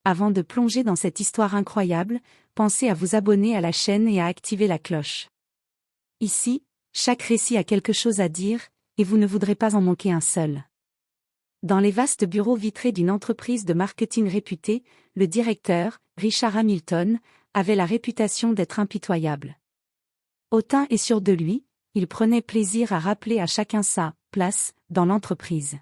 Avant de plonger dans cette histoire incroyable, pensez à vous abonner à la chaîne et à activer la cloche. Ici, chaque récit a quelque chose à dire, et vous ne voudrez pas en manquer un seul. Dans les vastes bureaux vitrés d'une entreprise de marketing réputée, le directeur, Richard Hamilton, avait la réputation d'être impitoyable. Hautain et sûr de lui, il prenait plaisir à rappeler à chacun sa place dans l'entreprise.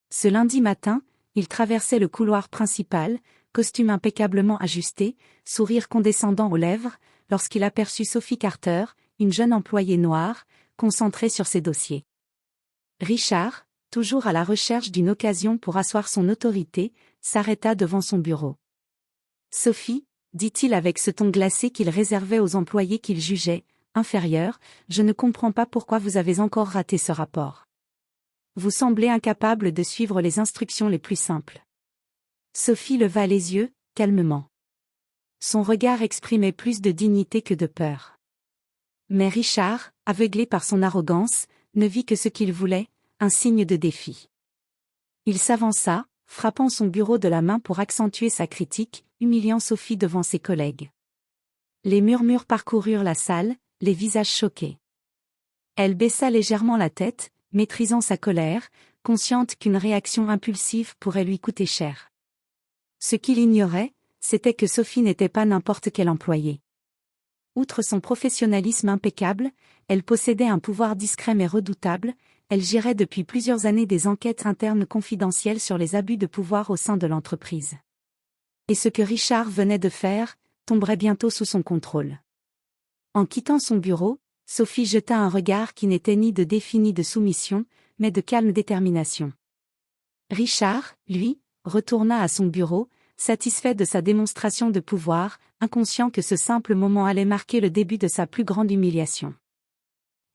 Ce lundi matin, il traversait le couloir principal, costume impeccablement ajusté, sourire condescendant aux lèvres, lorsqu'il aperçut Sophie Carter, une jeune employée noire, concentrée sur ses dossiers. Richard, toujours à la recherche d'une occasion pour asseoir son autorité, s'arrêta devant son bureau. « Sophie, dit-il avec ce ton glacé qu'il réservait aux employés qu'il jugeait inférieurs, je ne comprends pas pourquoi vous avez encore raté ce rapport. Vous semblez incapable de suivre les instructions les plus simples. » Sophie leva les yeux, calmement. Son regard exprimait plus de dignité que de peur. Mais Richard, aveuglé par son arrogance, ne vit que ce qu'il voulait, un signe de défi. Il s'avança, frappant son bureau de la main pour accentuer sa critique, humiliant Sophie devant ses collègues. Les murmures parcoururent la salle, les visages choqués. Elle baissa légèrement la tête, maîtrisant sa colère, consciente qu'une réaction impulsive pourrait lui coûter cher. Ce qu'il ignorait, c'était que Sophie n'était pas n'importe quelle employée. Outre son professionnalisme impeccable, elle possédait un pouvoir discret mais redoutable, elle gérait depuis plusieurs années des enquêtes internes confidentielles sur les abus de pouvoir au sein de l'entreprise. Et ce que Richard venait de faire, tomberait bientôt sous son contrôle. En quittant son bureau, Sophie jeta un regard qui n'était ni de défi ni de soumission, mais de calme détermination. Richard, lui, retourna à son bureau, satisfait de sa démonstration de pouvoir, inconscient que ce simple moment allait marquer le début de sa plus grande humiliation.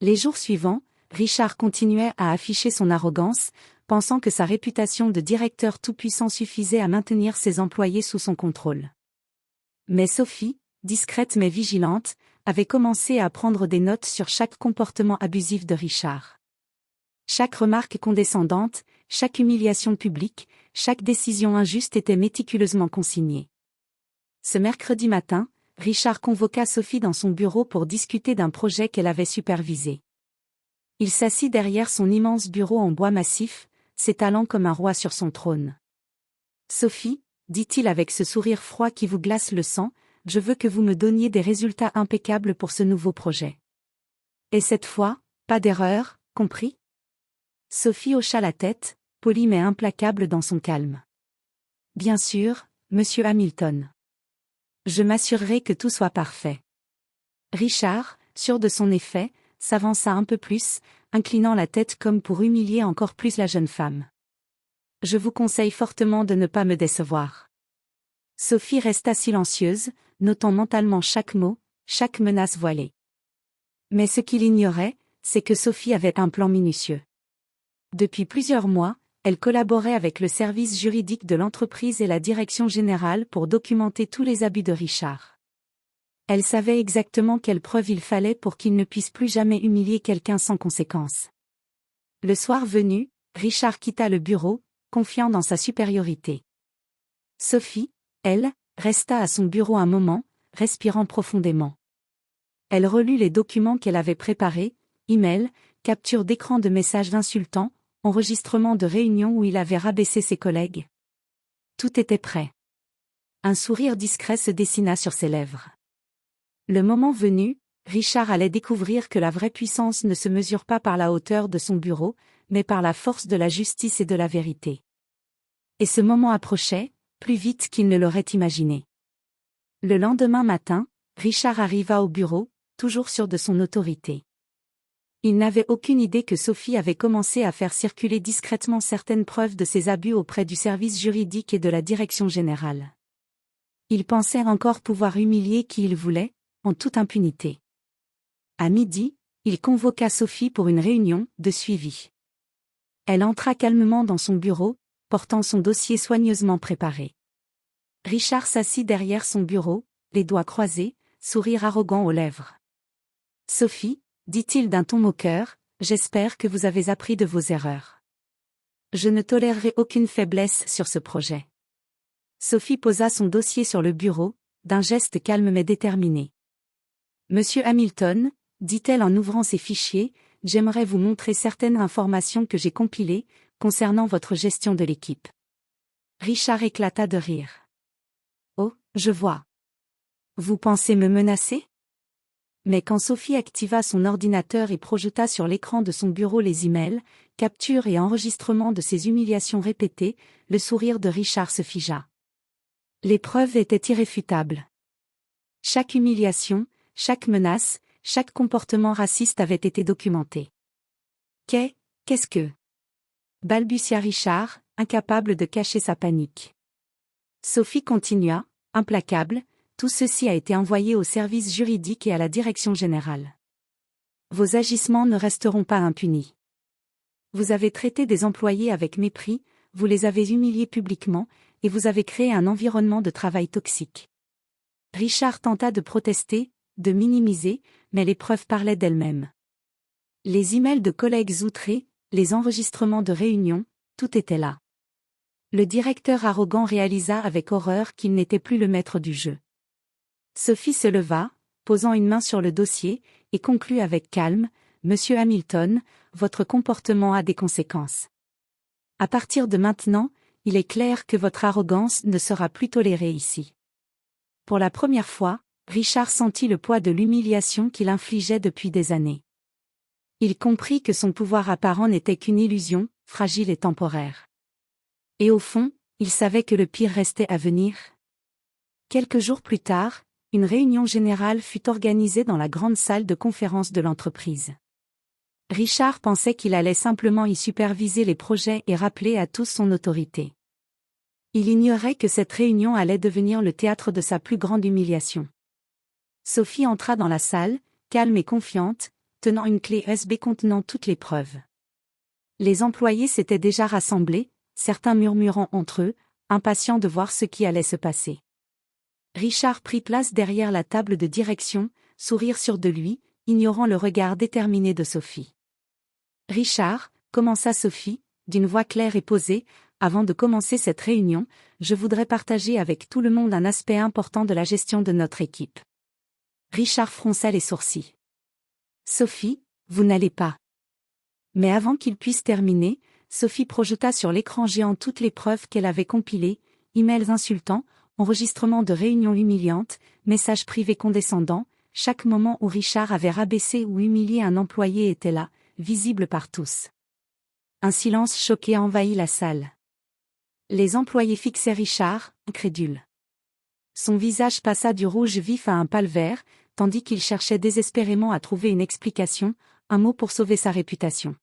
Les jours suivants, Richard continuait à afficher son arrogance, pensant que sa réputation de directeur tout-puissant suffisait à maintenir ses employés sous son contrôle. Mais Sophie, discrète mais vigilante, avait commencé à prendre des notes sur chaque comportement abusif de Richard. Chaque remarque condescendante, chaque humiliation publique, chaque décision injuste était méticuleusement consignée. Ce mercredi matin, Richard convoqua Sophie dans son bureau pour discuter d'un projet qu'elle avait supervisé. Il s'assit derrière son immense bureau en bois massif, s'étalant comme un roi sur son trône. « Sophie, dit-il avec ce sourire froid qui vous glace le sang, je veux que vous me donniez des résultats impeccables pour ce nouveau projet. Et cette fois, pas d'erreur, compris ?» Sophie hocha la tête, polie mais implacable dans son calme. « Bien sûr, monsieur Hamilton. Je m'assurerai que tout soit parfait. » Richard, sûr de son effet, s'avança un peu plus, inclinant la tête comme pour humilier encore plus la jeune femme. « Je vous conseille fortement de ne pas me décevoir. » Sophie resta silencieuse, notant mentalement chaque mot, chaque menace voilée. Mais ce qu'il ignorait, c'est que Sophie avait un plan minutieux. Depuis plusieurs mois, elle collaborait avec le service juridique de l'entreprise et la direction générale pour documenter tous les abus de Richard. Elle savait exactement quelles preuves il fallait pour qu'il ne puisse plus jamais humilier quelqu'un sans conséquence. Le soir venu, Richard quitta le bureau, confiant dans sa supériorité. Sophie, elle, resta à son bureau un moment, respirant profondément. Elle relut les documents qu'elle avait préparés, emails, captures d'écran de messages insultants, enregistrements de réunions où il avait rabaissé ses collègues. Tout était prêt. Un sourire discret se dessina sur ses lèvres. Le moment venu, Richard allait découvrir que la vraie puissance ne se mesure pas par la hauteur de son bureau, mais par la force de la justice et de la vérité. Et ce moment approchait, plus vite qu'il ne l'aurait imaginé. Le lendemain matin, Richard arriva au bureau, toujours sûr de son autorité. Il n'avait aucune idée que Sophie avait commencé à faire circuler discrètement certaines preuves de ses abus auprès du service juridique et de la direction générale. Il pensait encore pouvoir humilier qui il voulait, en toute impunité. À midi, il convoqua Sophie pour une réunion de suivi. Elle entra calmement dans son bureau, portant son dossier soigneusement préparé. Richard s'assit derrière son bureau, les doigts croisés, sourire arrogant aux lèvres. « Sophie, dit-il d'un ton moqueur, j'espère que vous avez appris de vos erreurs. Je ne tolérerai aucune faiblesse sur ce projet. Sophie posa son dossier sur le bureau, d'un geste calme mais déterminé. Monsieur Hamilton, dit-elle en ouvrant ses fichiers, j'aimerais vous montrer certaines informations que j'ai compilées, concernant votre gestion de l'équipe. Richard éclata de rire. Oh, je vois. Vous pensez me menacer? Mais quand Sophie activa son ordinateur et projeta sur l'écran de son bureau les emails, captures et enregistrements de ses humiliations répétées, le sourire de Richard se figea. Les preuves étaient irréfutables. Chaque humiliation, chaque menace, chaque comportement raciste avait été documenté. Qu'est-ce que? Balbutia Richard, incapable de cacher sa panique. Sophie continua, implacable, tout ceci a été envoyé au service juridique et à la direction générale. Vos agissements ne resteront pas impunis. Vous avez traité des employés avec mépris, vous les avez humiliés publiquement, et vous avez créé un environnement de travail toxique. Richard tenta de protester, de minimiser, mais les preuves parlaient d'elles-mêmes. Les emails de collègues outrés, les enregistrements de réunions, tout était là. Le directeur arrogant réalisa avec horreur qu'il n'était plus le maître du jeu. Sophie se leva, posant une main sur le dossier, et conclut avec calme, « Monsieur Hamilton, votre comportement a des conséquences. À partir de maintenant, il est clair que votre arrogance ne sera plus tolérée ici. » Pour la première fois, Richard sentit le poids de l'humiliation qu'il infligeait depuis des années. Il comprit que son pouvoir apparent n'était qu'une illusion, fragile et temporaire. Et au fond, il savait que le pire restait à venir. Quelques jours plus tard, une réunion générale fut organisée dans la grande salle de conférence de l'entreprise. Richard pensait qu'il allait simplement y superviser les projets et rappeler à tous son autorité. Il ignorait que cette réunion allait devenir le théâtre de sa plus grande humiliation. Sophie entra dans la salle, calme et confiante, tenant une clé USB contenant toutes les preuves. Les employés s'étaient déjà rassemblés, certains murmurant entre eux, impatients de voir ce qui allait se passer. Richard prit place derrière la table de direction, sourire sûr de lui, ignorant le regard déterminé de Sophie. « Richard, » commença Sophie, d'une voix claire et posée, « avant de commencer cette réunion, je voudrais partager avec tout le monde un aspect important de la gestion de notre équipe. » Richard fronça les sourcils. « Sophie, vous n'allez pas. » Mais avant qu'il puisse terminer, Sophie projeta sur l'écran géant toutes les preuves qu'elle avait compilées, emails insultants, enregistrements de réunions humiliantes, messages privés condescendants, chaque moment où Richard avait rabaissé ou humilié un employé était là, visible par tous. Un silence choqué envahit la salle. Les employés fixaient Richard, incrédules. Son visage passa du rouge vif à un pâle vert, tandis qu'il cherchait désespérément à trouver une explication, un mot pour sauver sa réputation.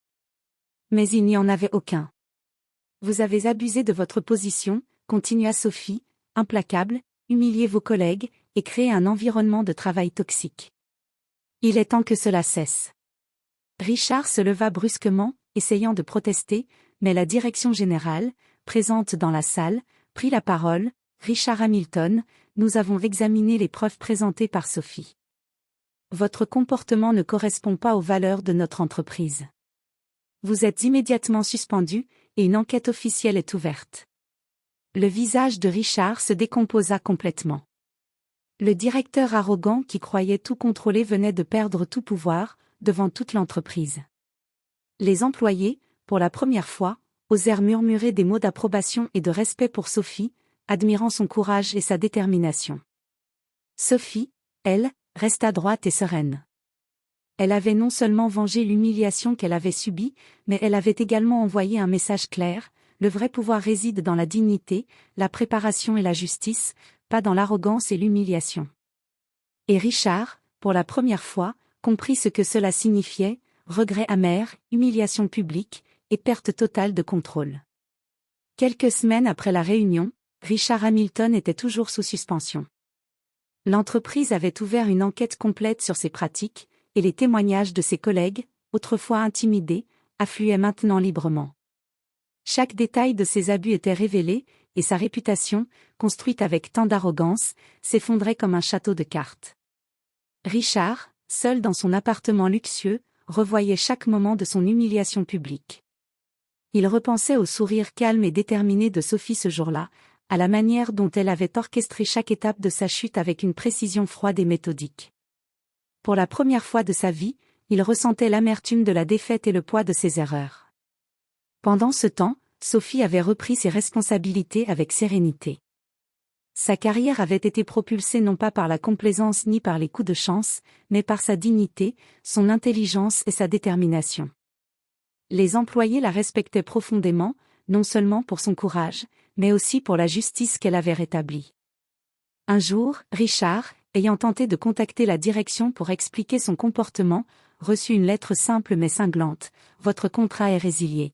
Mais il n'y en avait aucun. « Vous avez abusé de votre position, » continua Sophie, implacable, humilié vos collègues, et créé un environnement de travail toxique. Il est temps que cela cesse. Richard se leva brusquement, essayant de protester, mais la direction générale, présente dans la salle, prit la parole. « Richard Hamilton, nous avons examiné les preuves présentées par Sophie. Votre comportement ne correspond pas aux valeurs de notre entreprise. Vous êtes immédiatement suspendu, et une enquête officielle est ouverte. » Le visage de Richard se décomposa complètement. Le directeur arrogant qui croyait tout contrôler venait de perdre tout pouvoir, devant toute l'entreprise. Les employés, pour la première fois, osèrent murmurer des mots d'approbation et de respect pour Sophie, admirant son courage et sa détermination. Sophie, elle, resta droite et sereine. Elle avait non seulement vengé l'humiliation qu'elle avait subie, mais elle avait également envoyé un message clair: le vrai pouvoir réside dans la dignité, la préparation et la justice, pas dans l'arrogance et l'humiliation. Et Richard, pour la première fois, comprit ce que cela signifiait: regret amer, humiliation publique, et perte totale de contrôle. Quelques semaines après la réunion, Richard Hamilton était toujours sous suspension. L'entreprise avait ouvert une enquête complète sur ses pratiques, et les témoignages de ses collègues, autrefois intimidés, affluaient maintenant librement. Chaque détail de ses abus était révélé, et sa réputation, construite avec tant d'arrogance, s'effondrait comme un château de cartes. Richard, seul dans son appartement luxueux, revoyait chaque moment de son humiliation publique. Il repensait au sourire calme et déterminé de Sophie ce jour-là, à la manière dont elle avait orchestré chaque étape de sa chute avec une précision froide et méthodique. Pour la première fois de sa vie, il ressentait l'amertume de la défaite et le poids de ses erreurs. Pendant ce temps, Sophie avait repris ses responsabilités avec sérénité. Sa carrière avait été propulsée non pas par la complaisance ni par les coups de chance, mais par sa dignité, son intelligence et sa détermination. Les employés la respectaient profondément, non seulement pour son courage, mais aussi pour la justice qu'elle avait rétablie. Un jour, Richard, ayant tenté de contacter la direction pour expliquer son comportement, reçut une lettre simple mais cinglante: « Votre contrat est résilié.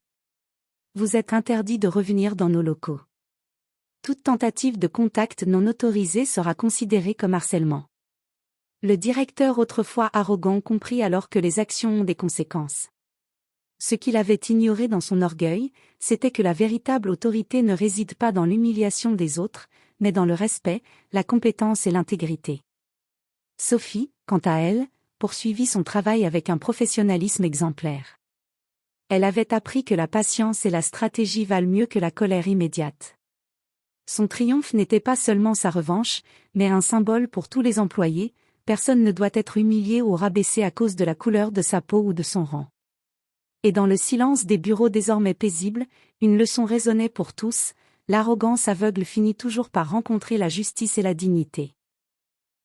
Vous êtes interdit de revenir dans nos locaux. Toute tentative de contact non autorisé sera considérée comme harcèlement. » Le directeur, autrefois arrogant, comprit alors que les actions ont des conséquences. Ce qu'il avait ignoré dans son orgueil, c'était que la véritable autorité ne réside pas dans l'humiliation des autres, mais dans le respect, la compétence et l'intégrité. Sophie, quant à elle, poursuivit son travail avec un professionnalisme exemplaire. Elle avait appris que la patience et la stratégie valent mieux que la colère immédiate. Son triomphe n'était pas seulement sa revanche, mais un symbole pour tous les employés. Personne ne doit être humilié ou rabaissé à cause de la couleur de sa peau ou de son rang. Et dans le silence des bureaux désormais paisibles, une leçon résonnait pour tous: l'arrogance aveugle finit toujours par rencontrer la justice et la dignité.